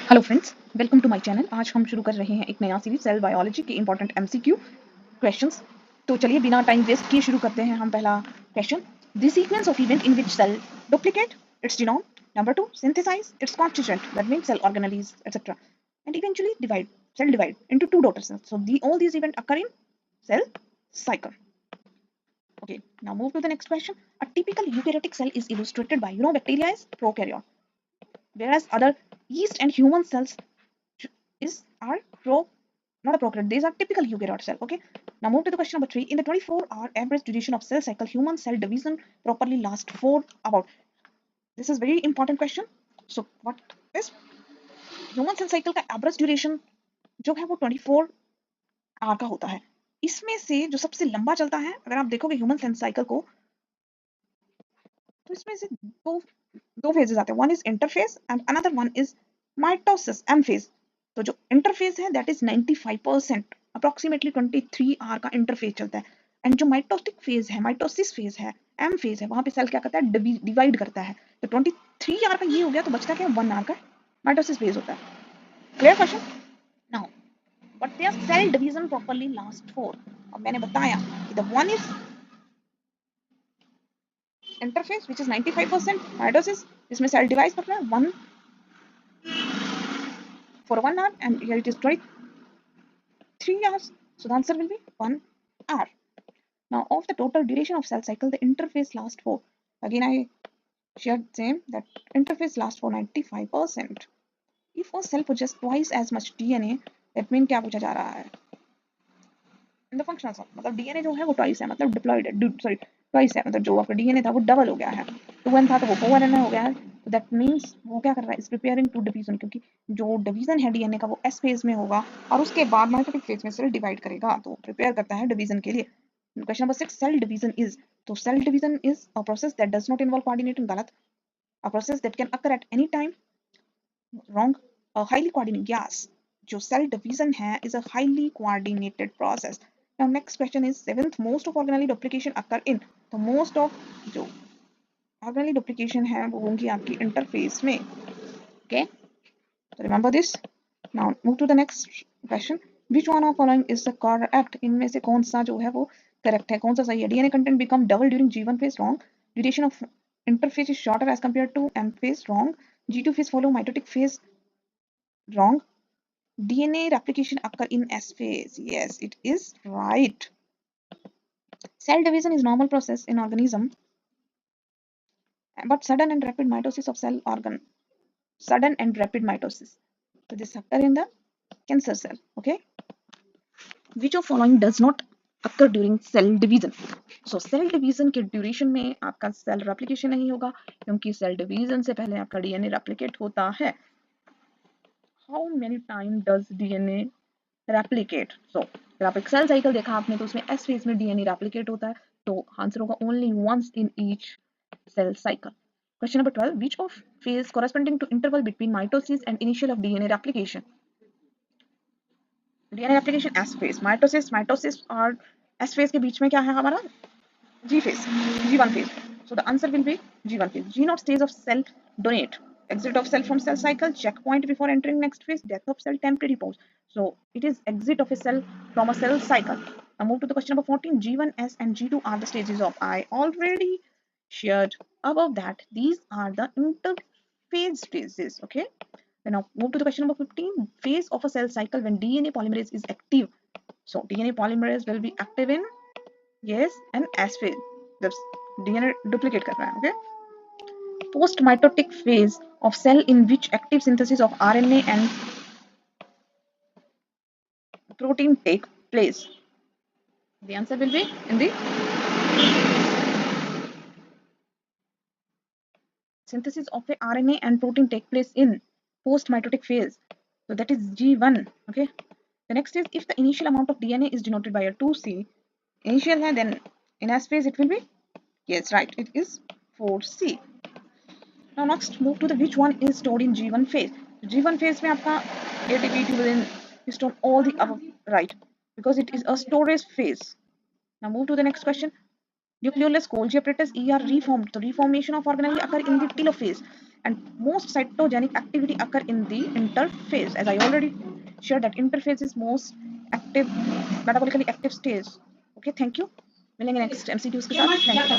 Hello friends, welcome to my channel. आज हम शुरू कर रहे हैं एक नया सीरीज सेल बायोलॉजी के इंपॉर्टेंट एमसीक्यू क्वेश्चंस। तो चलिए बिना टाइम वेस्ट किए शुरू करते हैं। हम पहला question, the sequence of event in which cell duplicate its genome, number 2 synthesise its constituent that means cell organelles et cetera and eventually divide into two daughter cells. So all these events occur in cell cycle. Okay, now move to the next question. A typical eukaryotic cell is illustrated by, bacteria is prokaryote, whereas other yeast and human cells are not a prokaryote. These are typical eukaryote cell. Okay. Now move to the question number 3. In the 24-hour average duration of cell cycle, human cell division properly lasts for about. This is very important question. So what is human cell cycle का average duration जो है वो 24 our का होता है। इसमें से जो सबसे लंबा चलता है, अगर आप देखोगे ह्यूमन सेल साइकिल को, तो इसमें से दो फेजेस आते हैं। One is interphase and another one is mitosis M phase. तो जो इंटरफेज है दैट इज 95%, अप्रोक्सीमेटली 23 आवर का इंटरफेज चलता है। एंड जो माइटोटिक फेज है, माइटोसिस फेज है, एम फेज है, वहां पे सेल क्या करता है, डिवाइड करता है। तो 23 आवर का ये हो गया, तो बचता क्या, 1 आवर का माइटोसिस फेज होता है। Clear question? Now what there cell division properly last for. अब मैंने बताया कि the one is interface which is 95% mitosis, इसमें cell divides करना है 1 for 1 hour and here it is 23 hours, so the answer will be 1 hour. Now of the total duration of cell cycle, the interface lasts for, again I shared same, that interface lasts for 95%. If a cell possesses twice as much DNA, that means क्या पूछा जा रहा है, in the functional cell, मतलब DNA जो है वो twice है, मतलब डिप्लॉयड है, सॉरी ट्वाइस है, मतलब जो आपका डीएनए था वो डबल हो गया है। 2n था तो वो 4n हो गया है। तो दैट मींस वो क्या कर रहा है, इज प्रिपेयरिंग टू डिवीजन, क्योंकि जो डिवीजन है डीएनए का वो एस फेज में होगा और उसके बाद माइटोटिक फेज में सेल डिवाइड करेगा, तो प्रिपेयर करता है डिवीजन के लिए। Question number 6, cell division is, तो cell division is a process that does not involve coordinating, गलत। A process that can occur at any time, wrong. A highly coordinated, yes, जो cell division है is a highly coordinated process. Now next question is 7th, most of organelle duplication occur in, तो most of जो organelle duplication है वो होंगी आपकी interface में। Okay, so remember this. Now move to the next question. Which one of following is the correct? इनमें से कौन सा जो है वो करेक्ट है, कौन सा सही है? DNA content become double during G1 phase, wrong. Duration of interphase is shorter as compared to M phase, wrong. G2 phase follow mitotic phase, wrong. DNA replication occur in S phase, yes, it is right. Cell division is normal process in organism, but sudden and rapid mitosis of cell organ, sudden and rapid mitosis, so this occur in the cancer cell. Okay, which of following does not occur during cell division? So cell division के duration में आपका cell replication नहीं होगा, क्योंकि cell division से पहले आपका DNA replicate होता है। How many time does DNA replicate? So अगर आप एक cell cycle देखा आपने, तो उसमें S phase में DNA replicate होता है, तो आंसर होगा only once in each cell cycle. Question number 12. Which of phase corresponding to interval between mitosis and initial of DNA replication? DNA replication S phase, mitosis और S phase के बीच में क्या है हमारा, G phase, G1 phase. So the answer will be G1 phase. G naught stage of cell donate, exit of cell from cell cycle, checkpoint before entering next phase, death of cell, temporary pause. So it is exit of a cell from a cell cycle. Now move to the question number 14. G1, S and G2 are the stages of, I already shared above that these are the interphase phases. Okay, then now move to the question number 15. Phase of a cell cycle when DNA polymerase is active. So DNA polymerase will be active in, yes, and S phase, the DNA duplicate कर रहा है. Okay, post mitotic phase of cell in which active synthesis of RNA and protein take place. The answer will be in the synthesis of a RNA and protein take place in post mitotic phase. So that is G1. Okay, the next is, if the initial amount of DNA is denoted by a 2C, initial है, then in S phase it will be, yes, right, it is 4C. Now next move to the which one is stored in G1 phase. G1 phase में आपका ATP, tubulin is stored all the above, right, because it is a storage phase. Now move to the next question. Nucleolus Golgi apparatus are reformed. The reformation of organelle occur in the telophase, and most cytogenic activity occur in the interphase. As I already shared that interphase is most active, metabolically active stage. Okay, thank you. मिलेंगे next MCQs के साथ. Thank you.